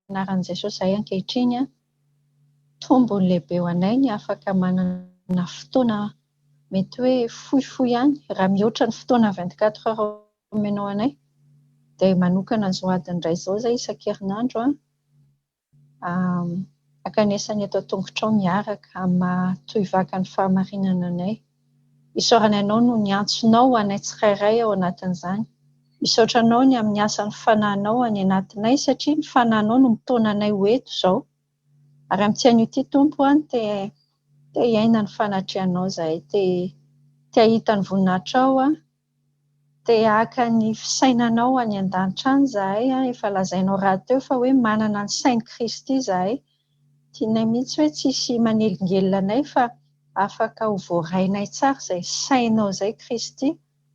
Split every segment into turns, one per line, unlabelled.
anaran'i Jesosy zay ankehitriny tombony lehibe ho anay ny afaka manana fotoana mety hoe fohifohy ihany raha mihoatra ny fotoana 24 heures omenao anay dia manokana izao adiny iray izao izay isan-kerinandro akanesany eto an-tongotra ao miaraka amin'ny maha-tohivaka ny fahamarinana anay. Isaorana ianao no ny antsonao anay tsirairay ao anatin'izany. Misaotra anao ny amin'ny asan'ny fanahinao any anatinay satria ny fanahinao no mitona anay ho eto izao. Ary amin'ity an'ity tompo te hiaina ny fanatrehanao izay, te hahita ny voninahitra ao, te haka ny fisainanao any an-danitra any izahay, efa lazainao rahateo fa hoe manana ny sain'i KRISTY izahay. Tianay mihitsy hoe tsisy manelingelina anay fa afaka ho voarainay tsara izay sainao izay KRISTY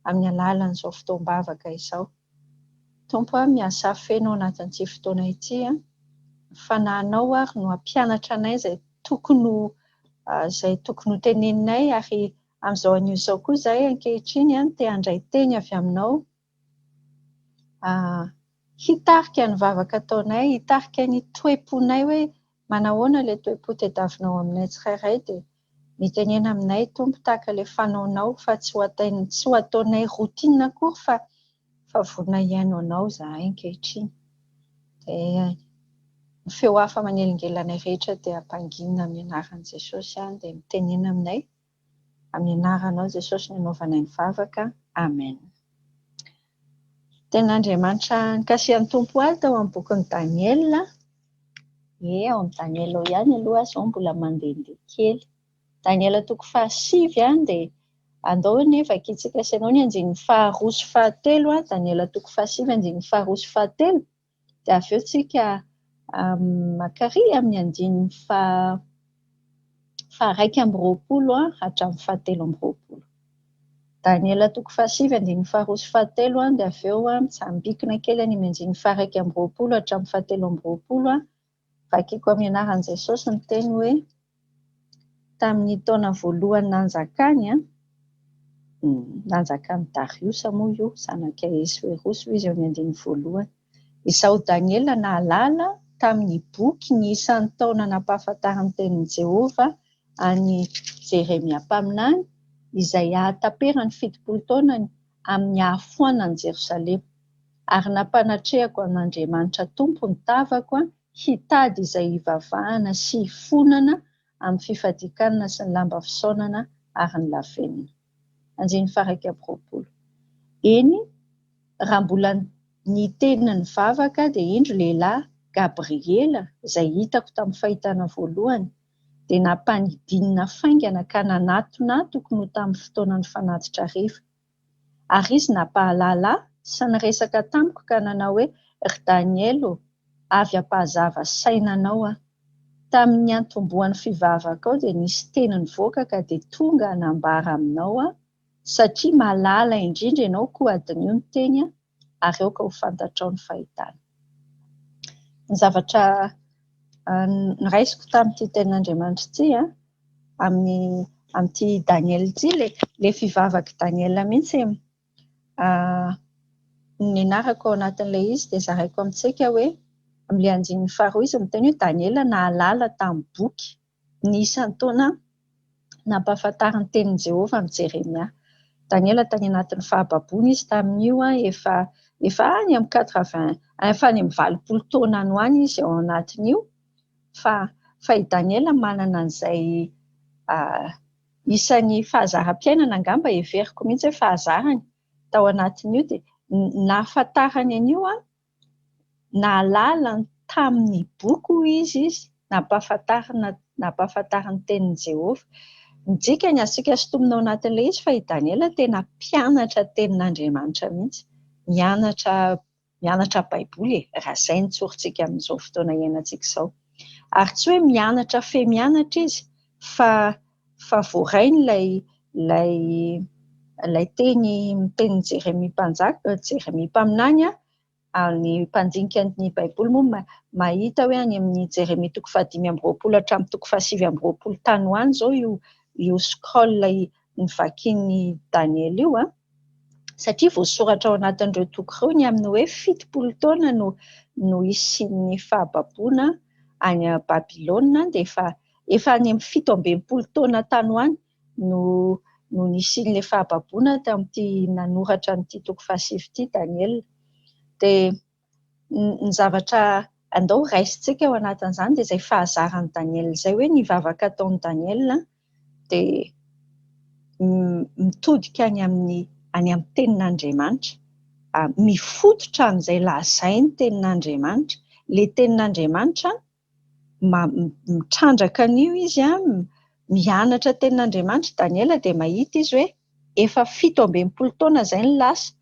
amin'ny alalan'izao fotoam-bavaka izao. Tompo miasa fenao anatin'ity fotoana ity, fanahinao ary no hampianatra anay izay tokony ho teneninay ary amin'izao anio izao koa izay ankehitriny te handray teny avy aminao. Hitarika ny vavaka ataonay, hitarika ny toe-ponay hoe manahoana ilay toe-po tadiavinao aminay tsirairay dia mitenena aminay tompo tahaka ilay fanaonao fa tsy ho ataonay rotina akory fa vorona iaino anao izahay ankehitriny. Dia ny feo hafa manelingelanay rehetra dia ampanginina amin'ny anaran'i Jesosy dia mitenena aminay amin'ny anaranao Jesosy ny anaovanay ny vavaka. Amen. Ten'Andriamanitra nikasihan'ny tompo ahy tao amin'ny bokin'i Daniela. Ao amin'ny Daniela ao ihany aloha izao mbola mandehandeha kely. Daniela 7 dia andao nefa kitsika ianao ny andinin'ny 2 sy 7, Daniela 7 andinin'ny 2 sy 7, dia avy eo tsika makary amin'ny andinin'ny 120 hatramin'ny 720. Daniela 7 andinin'ny 2 sy 7 dia avy eo mitsambikina kely any amin'ny andinin'ny 120 hatramin'ny 720. Vakiako amin'ny anaran'i Jesosy ny teny hoe tamin'ny taona voalohany nanjakany Darius moa io, zanaka Ahasuerosy izy eo amin'ny andiny voalohany. Izaho Daniela nahalala tamin'ny boky ny isan'ny taona nampahafantarany tenin'i Jehova any Jeremia mpaminany izay ahataperany 70 taona amin'ny hahafoanany Jerosalema. Ary nampanatrehako an'Andriamanitra tompo ny tavako hitady izay hivavahana sy hifonana amin'ny fifadikanana sy ny lamba fisaonana ary ny lafenina. Andinin'ny 120. Eny, raha mbola niteny ny vavaka dia indro lehilahy Gabriela izay hitako tamin'ny fahitana voalohany dia nampanidinina faingana ka nanatonatoko no tamin'ny fotoanan'ny fanatitra hariva. Ary izy nampahalala sy niresaka tamiko ka nanao hoe ry Daniela, avy ampahazava sainanao tamin'ny antombohan'ny fivavaka ao dia nisy teny nivoaka ka dia tonga hanambara aminao satria malala indrindra ianao koa adin'io ny teny ary eo ka ho fantatrao ny fahitana. Ny zavatra niraisiko tamin'ity tenin'Andriamanitra ity amin'ity Daniela ity, ilay fivavaka Daniela mihitsy ninarako ao anatin'ilay izy dia zaraiko amintsika hoe amin'ilay andinin'ny 2 izy miteny hoe Daniela nahalala tamin'ny boky ny isan'ny taona nampahafantarany tenin'i Jehova amin'ny Jeremia. Daniela tany anatin'ny fahababony izy tamin'io efa any amin'ny 80, efa any amin'ny 20 taona any ho any izy ao anatin'io fa i Daniela manana an'izay isan'ny fahazaram-piainana angamba everiko mihitsy hoe fahazarany tao anatin'io dia nahafantarany an'io nahalala tamin'ny boky izy nampahafantarany tenin'i Jehova. Midika ny asika sotominao anatin'ilay izy fa i Daniela tena mpianatra tenin'Andriamanitra mihitsy, mianatra baiboly raha izay no tsorintsika amin'izao fotoana iainantsika izao. Ary tsy hoe mianatra mianatra izy fa voarainy ilay teny Jeremia Jeremia mpaminany ny mpandinika ny baiboly moa mahita hoe any amin'ny Jeremia 5:20 hatramin'ny 7:20 tany ho any izao io scroll nivakian'ny Daniela io Satria voasoratra ao anatin'ireo toko ireo ny amin'ny hoe 70 taona no isian'ny fahababoana any Babilôna, dia efa any amin'ny 17 taona tany ho any no nisian'ilay fahababoana tamin'ity nanoratra an'ity toko fahasivy ity Daniela. Dia ny zavatra andao raisintsika ao anatin'izany dia izay fahazaran'i Daniela izay hoe ny vavaka ataon'i Daniela dia mitodika any amin'ny tenin'Andriamanitra, mifototra amin'izay lazainy tenin'Andriamanitra. Ilay tenin'Andriamanitra mitrandraka an'io izy mianatra tenin'Andriamanitra Daniela dia mahita izy hoe efa 17 taona izay ny lasa,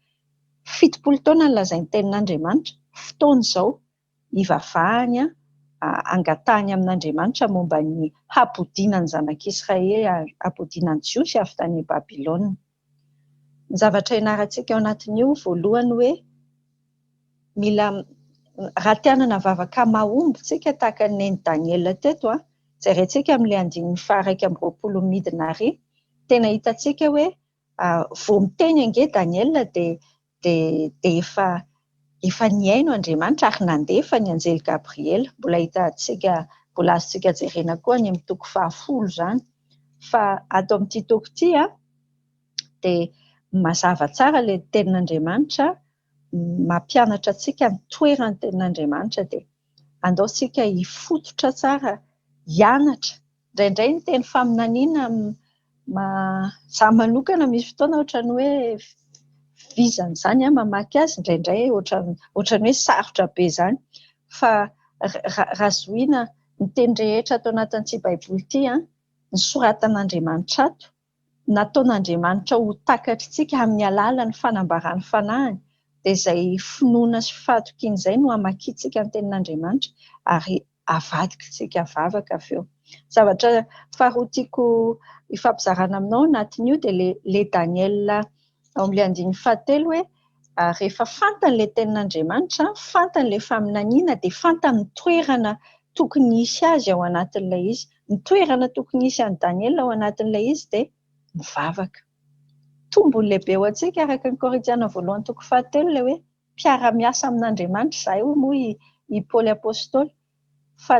70 taona ny lazainy tenin'Andriamanitra, fotoana izao hivavahany angatahany amin'Andriamanitra momba ny hampodianany zanak'Israely, hampodianany Jiosy avy tany Babilôna. Ny zavatra ianarantsika ao anatin'io voalohany hoe mila raha tianana vavaka mahomby tsika tahaka ny Daniela teto jerentsika amin'ilay 1:20 midina ary tena hitantsika hoe vao miteny ange Daniela dia efa niaino Andriamanitra ary nandefa ny anjely Gabriela. Mbola azontsika jerena koa any amin'ny toko 10 izany. Fa ato amin'ity toko ity dia mazava tsara ilay tenin'Andriamanitra, mampianatra antsika ny toeran'ny tenin'Andriamanitra dia andaontsika hifototra tsara, hianatra. Indraindray ny teny faminaniana izaho manokana misy fotoana ohatran'ny hoe vizana izany mamaky azy, indraindray ohatran'ny hoe sarotra be izany. Fa razoina ny teny rehetra atao anatin'ity baiboly ity nisoratan'Andriamanitra ato, nataon'Andriamanitra ho takatritsika amin'ny alalan'ny fanambarany fanahiny. Dia izay finoana sy fahatokian'izay no hamakiantsika ny tenin'Andriamanitra ary avadikintsika vavaka avy eo. Zavatra faharoa tiako hifampizarana aminao anatin'io dia ilay Daniela ao amin'ilay 13 hoe rehefa fantany ilay tenin'Andriamanitra, fantany ilay faminaniana dia fantany ny toerana tokony hisy azy ao anatin'ilay izy. Ny toerana tokony hisy an'i Daniela ao anatin'ilay izy dia mivavaka. Tombony lehibe ho antsika araka ny Korintiana 1:13 ilay hoe mpiara-miasa amin'Andriamanitra izahay moa i Paoly apôstôly, fa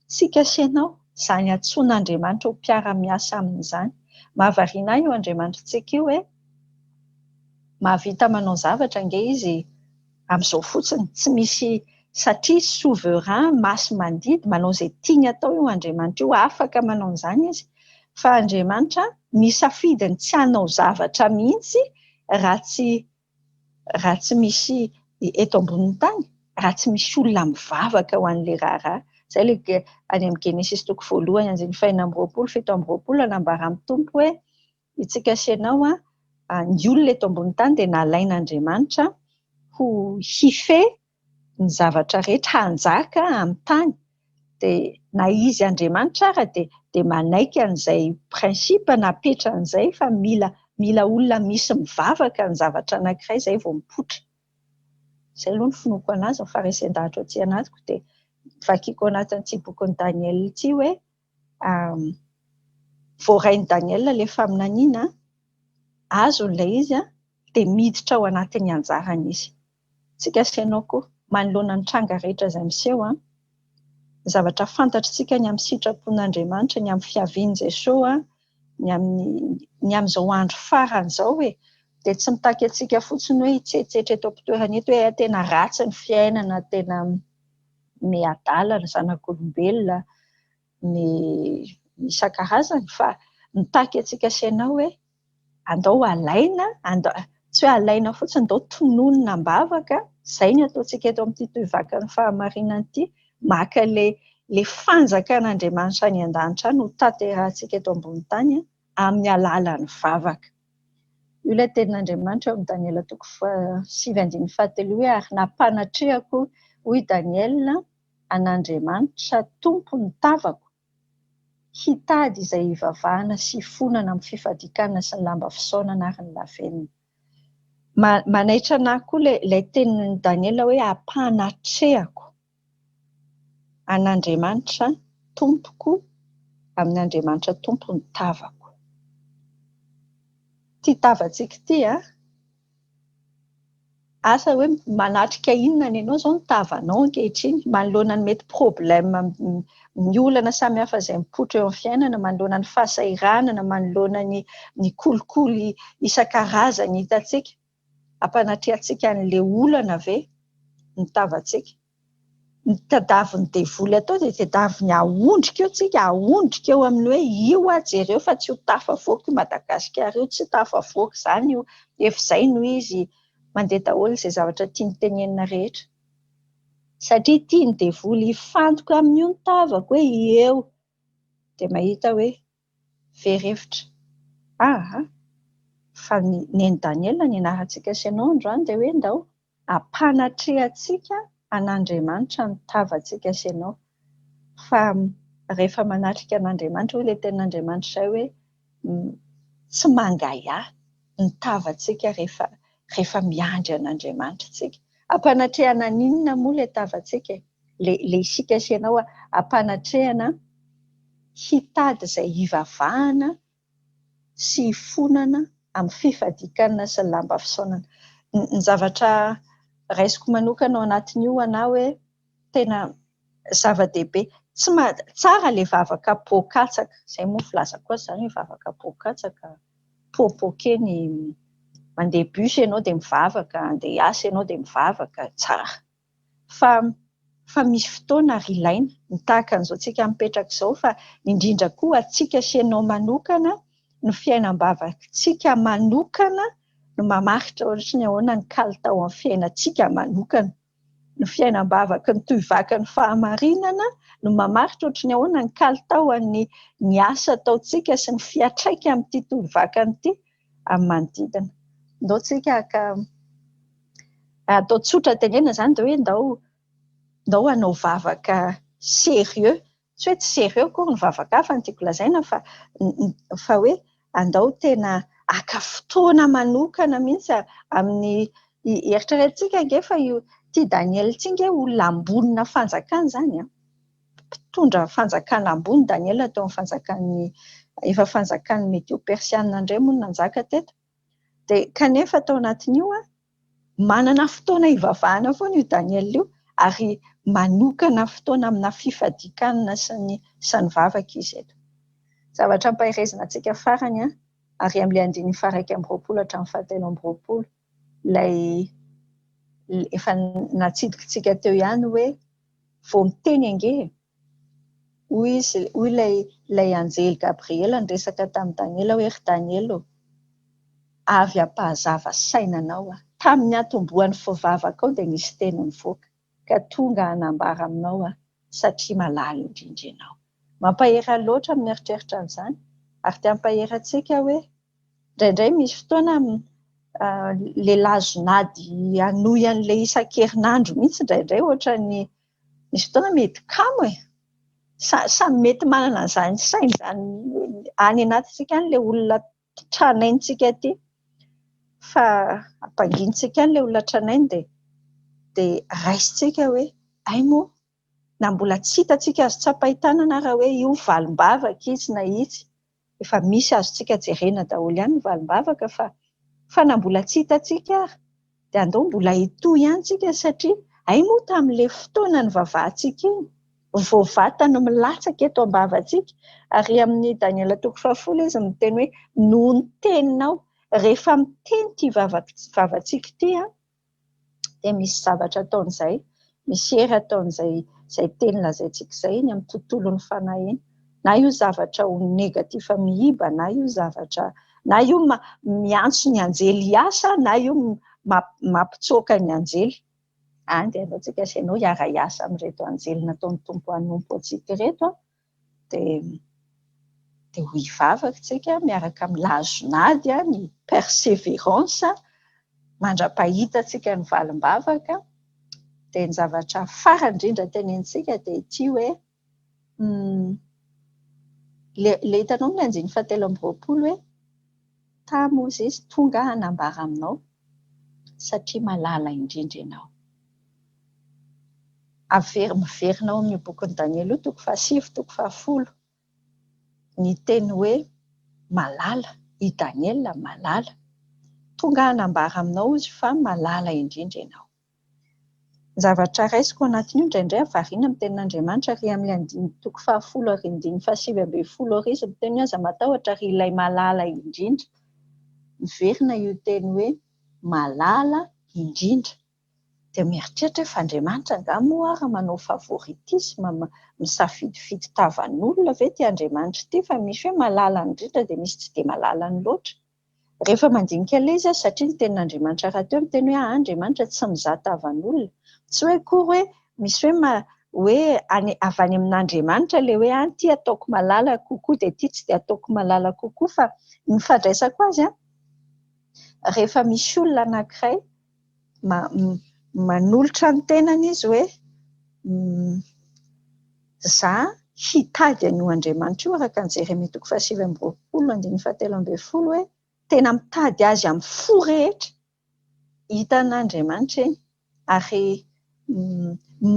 tsika sy ianao izany antsoin'Andriamanitra ho mpiara-miasa amin'izany. Mahavariana ahy io Andriamanitrantsika io hoe mahavita manao zavatra ange izy amin'izao fotsiny, tsy misy satria souverain, masy mandidy, manao izay tiany atao io Andriamanitra io, afaka manao an'izany izy. Fa Andriamanitra misafidiny tsy hanao zavatra mihitsy raha tsy misy eto ambonin'ny tany, raha tsy misy olona mivavaka ho an'ilay raharaha. Izay ilay any amin'ny Genesis toko 1 5:20 nambara amin'ny tompo hoe itsika sy ianao ny olona eto ambonin'ny tany dia nalain'Andriamanitra ho hifehy ny zavatra rehetra hanjaka amin'ny tany. Dia na izy Andriamanitra ara dia manaiky an'izay prinsipa napetra an'izay fa mila olona misy mivavaka ny zavatra anankiray izay vao mipoitra. Izay aloha ny finoako anazy ny faharesen-dahatra aty anatiko dia vakiako anatin'ity bokin'i Daniela ity hoe voarain'i Daniela ilay faminaniana, azon'ilay izy dia miditra ao anatin'ny anjarany izy. Tsika sy ianao koa manoloana ny tranga rehetra izay miseho ny zavatra fantatritsika ny amin'ny sitrapon'Andriamanitra, ny amin'ny fiavian'i Jesosy, ny amin'izao andro farany izao dia tsy mitaky antsika fotsiny hoe hitsetsetra eto am-pitoerana eto hoe tena ratsy ny fiainana, tena miadala ny zanak'olombelona, ny isan-karazany, fa mitaky antsika sy ianao hoe andao alaina, tsy hoe alaina fotsiny, andao tononona am-bavaka, izay ny ataontsika eto amin'ity tohivakan'ny fahamarinana ity, maka ilay fanjakan'Andriamanitra any an-danitra no tanterahantsika eto ambonin'ny tany amin'ny alalan'ny vavaka. Io ilay tenin'Andriamanitra eo amin'ny Daniela toko 7:13 hoe ary nampanatrehako hoy Daniela an'Andriamanitra tompo ny tavako, hitady izay hivavahana sy hifonana amin'ny fifadikana sy ny lamba fisaonana ary ny lavenina. Manaitra anahy koa ilay tenin'i Daniela hoe ampanatrehako an'Andriamanitra tompoko, amin'ny Andriamanitra tompo ny tavako. Ty tavantsika ity asa hoe manatrika inona ny ianao zao ny tavanao ankehitriny, manoloana ny mety problème ny olana samihafa izay mipoitra eo amin'ny fiainana, manoloana ny fahasahiranana, manoloana ny kolikoly isan-karazany hitantsika, ampanatrehantsika an'ilay olana ve ny tavantsika. Ny tadaviny devoly atao dia tadaviny ahondrika eo tsika, ahondrika eo amin'ny hoe io jereo fa tsy ho tafavoaka io Madagasikara io, tsy tafavoaka izany io, efa izay no izy mandeha daholo izay zavatra tiany tenenina rehetra. Satria tiany devoly hifantoka amin'io ny tavako hoe eo, dia mahita hoe verhevitra. Fa neny Daniela ny anarantsika sy ianao androany dia hoe ndao ampanatrehantsika an'Andriamanitra ny tavantsika sy ianao. Fa rehefa manatrika an'Andriamanitra hoe ilay tenin'Andriamanitra izay hoe tsy mangahiahy ny tavantsika rehefa miandry an'Andriamanitra tsika. Ampanatrehana n'inona moa ilay tavantsika? Ilay isika sy ianao ampanatrehana hitady izay hivavahana sy hifonana amin'ny fifadikanana sy ny lamba fisaonana. Ny zavatra raisiko manokana ao anatin'io anao hoe tena zava-dehibe. Tsara ilay vavaka poa-katsaka, izay moa filazako azy izany hoe vavaka poa-katsaka, poa-poakeny, mandeha bus ianao dia mivavaka, andeha hiasa ianao dia mivavaka, tsara. Fa misy fotoana ary ilaina, ny tahaka an'izao tsika mipetraka izao, fa indrindra koa atsika sy ianao manokana, ny fiainam-bavakantsika manokana no mamaritra ohatra ny ahoana ny kalitao amin'ny fiainantsika manokana. Ny fiainam-bavaka ny toivaka ny fahamarinana no mamaritra ohatra ny ahoana ny kalitao ny asa ataontsika sy ny fiatraika amin'ity toivakany ity amin'ny manodidina. Ndao tsika atao tsotra tenena izany dia hoe ndao hanao vavaka sérieux, tsy hoe tsy sérieux akory ny vavaka hafa no tiako lazaina, fa hoe andao tena aka fotoana manokana mihitsy amin'ny eritreretintsika ange fa io tia Daniela ity ange olona ambonina fanjakana izany, mpitondra fanjakana ambony Daniela tao amin'ny fanjakan'ny efa fanjakan'ny Medio-Persiana indray moa nanjaka teto. Dia kanefa tao anatin'io manana fotoana hivavahana foana io Daniela io, ary manokana fotoana amina fifadikanana sy ny vavaka izy eto. Zavatra ampahirezana antsika farany ary amin'ilay andiny faraika amby roapolo hatramin'ny fahatelo amby roapolo, ilay efa natsidikitsika teo ihany hoe vao miteny ange hoy ilay anjely Gabriela niresaka tamin'ny Daniela hoe ry Daniela, avy ampahazava sainanao tamin'ny atombohan'ny fivavaka ao dia nisy teny nivoaka ka tonga hanambara aminao satria malala indrindra ianao. Mampahera loatra amin'ny eritreritra an'izany, ary dia mampahera antsika hoe indraindray misy fotoana ilay lazonady hanohy an'ilay isan-kerinandro mihitsy indraindray ohatra ny misy fotoana mety kamo samy mety manana an'izany saina izany any anatintsika any ilay olona tranaintsika ity, fa ampangintsika any ilay olona tranainy dia raisintsika hoe ay moa na mbola tsy hitantsika azo tsapahitana raha hoe io valim-bavaka izy na izy, efa misy azontsika jerena daholo ihany ny valim-bavaka, fa na mbola tsy hitantsika ary dia andao mbola hitohy ihany tsika, satria ay moa tamin'ilay fotoana ny vavahantsika iny vao vatany milatsaka eto am-bavantsika. Ary amin'ny Daniela 1:10 izy miteny hoe noho ny teninao rehefa miteny ity vavantsika ity dia misy zavatra ataon'izay, misy hery ataon'izay teny lazaintsika izay iny amin'ny tontolon'ny fanahiana, na io zavatra ho negativa mihiba, na io zavatra, na io miantso ny anjely hiasa, na io mampitsoaka ny anjely. Dia anaontsika sy ianao hiara-hiasa amin'ireto anjely nataon'ny tompo hanompo antsika ireto, dia ho hivavaka tsika miaraka amin'ny lazonady, ny persévérance, mandra-pahitatsika ny valim-bavaka. Dia ny zavatra farany indrindra tenentsika dia ity hoe ilay hitanao amin'ny andiny fahatelo amby roapolo hoe tamozy izy tonga hanambara aminao satria malala indrindra ianao. Miverinao amin'ny bokin'i Daniela 7:10 ny teny hoe malala i Daniela, malala tonga hanambara aminao izy fa malala indrindra ianao. Zavatra raisiko anatiny io indraindray avariana amin'ny tenin'Andriamanitra ry amin'ny andiny toko 10:27 izy miteny aza matahotra ry ilay malala indrindra. Miverina io teny hoe malala indrindra. Dia mieritreritra fa Andriamanitra angamba ary manao favoritisme misafidifidy tavan'olona ve ty Andriamanitra ity fa misy hoe malala indrindra dia misy tsy dia malala ny loatra. Rehefa mandinika ilay izy satria ny tenin'Andriamanitra raha teo miteny hoe Andriamanitra tsy mizaha tavan'olona. Tsy hoe koa hoe misy hoe avy any amin'Andriamanitra ilay hoe ty ataoko malala kokoa dia ty tsy dia ataoko malala kokoa fa ny fandraisako azy rehefa misy olona anankiray manolotra ny tenany izy hoe za hitady an'io Andriamanitra io araka ny Jeremia 7:20-7:17 hoe tena mitady azy amin'ny fo rehetra hitan'Andriamanitra eny ary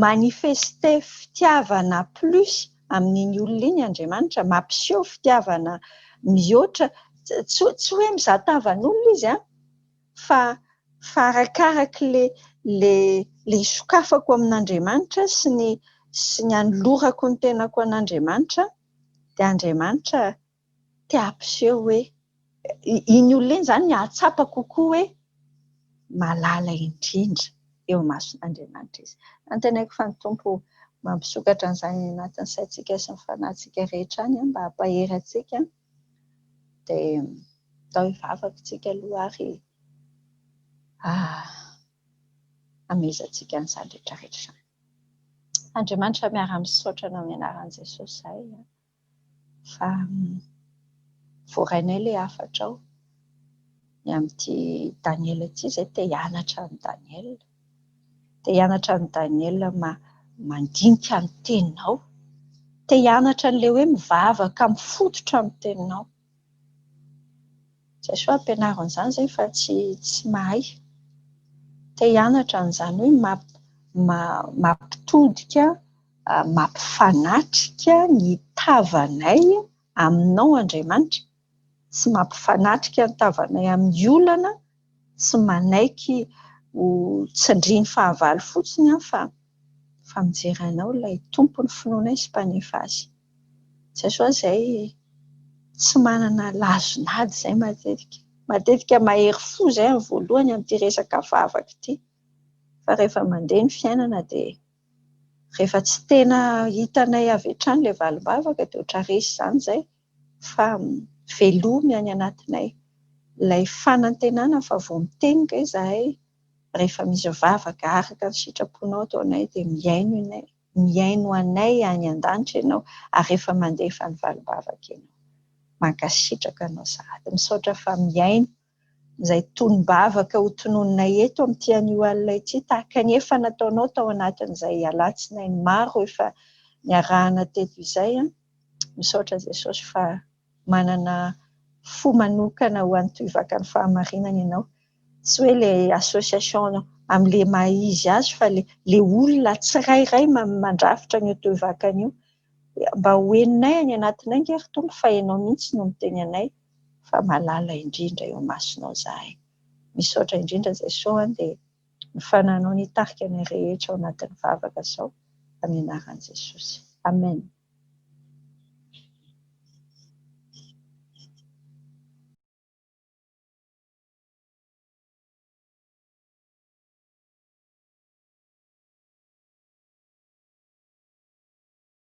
manifeste fitiavana plus amin'iny olona iny Andriamanitra mampiseho fitiavana mihoatra tsy hoe mizaha tavan'olona izy fa arakaraka le sokafako amin'Andriamanitra sy ny anolorako ny tenako an'Andriamanitra dia Andriamanitra te hampiseho hoe iny olona iny izany hahatsapa kokoa hoe malala indrindra eo mason'Andriamanitra izy. Antenaiko fa ny Tompo mampisokatra an'izany anatin'ny saintsika sy ny fanahintsika rehetra any mba hampahery antsika dia atao hivavaka tsika aloha ary amezantsika an'izany rehetrarehetra izany. Andriamanitra miara-misaotra anao amin'ny anaran'i Jesosy izahay fa voarainay ilay hafatra ao ny amin'ity Daniela ity izay te hianatra amin'ny Daniela. Te hianatra amin'ny Daniela mandinika ny teninao. Te hianatra an'ilay hoe mivavaka mifototra amin'ny teninao. Jesosy ampianaro an'izany izay fa tsy mahay. Te hianatra an'izany hoe mampitodika, mampifanatrika ny tavanay aminao Andriamanitra. Tsy mampifanatrika ny tavanay amin'ny olana, tsy manaiky ho tsindriany fahavalo fotsiny fa mijery anao ilay tompony finoanay sy mpanefa azy. Jesosy izay tsy manana lazonady izay matetika mahery fo izay amin'ny voalohany amin'ity resaka vavaka ity. Fa rehefa mandeha ny fiainana dia rehefa tsy tena hitanay avy hatrany ilay valim-bavaka dia ohatra resy izany izay fa velomy any anatinay. Ilay fanantenana fa vao mitenika izahay rehefa misy vavaka araka ny sitraponao ataonay dia miaino anay any an-danitra ianao ary rehefa mandefa ny valim-bavaka ianao mankasitraka anao sahady. Misaotra fa miaino izay tonom-bavaka ho tonononay eto amin'ity anio alina ity tahaka ny efa nataonao tao anatin'izay alatsinainy maro efa niarahana teto izay. Misaotra Jesosy fa manana fo manokana ho an'ny toivaka ny fahamarinana ianao. Tsy hoe ilay association amin'ilay maha izy azy fa ilay olona tsirairay mandrafitra an'io toivakany io. Mba hoeninay any anatinay nge ry Tompo fa ianao mihitsy no miteny anay fa malala indrindra eo masonao izahay. Misaotra indrindra Jesosy dia mifananao nitarika ny rehetra ao anatin'ny vavaka sao amin'ny anaran'i Jesosy. Amen.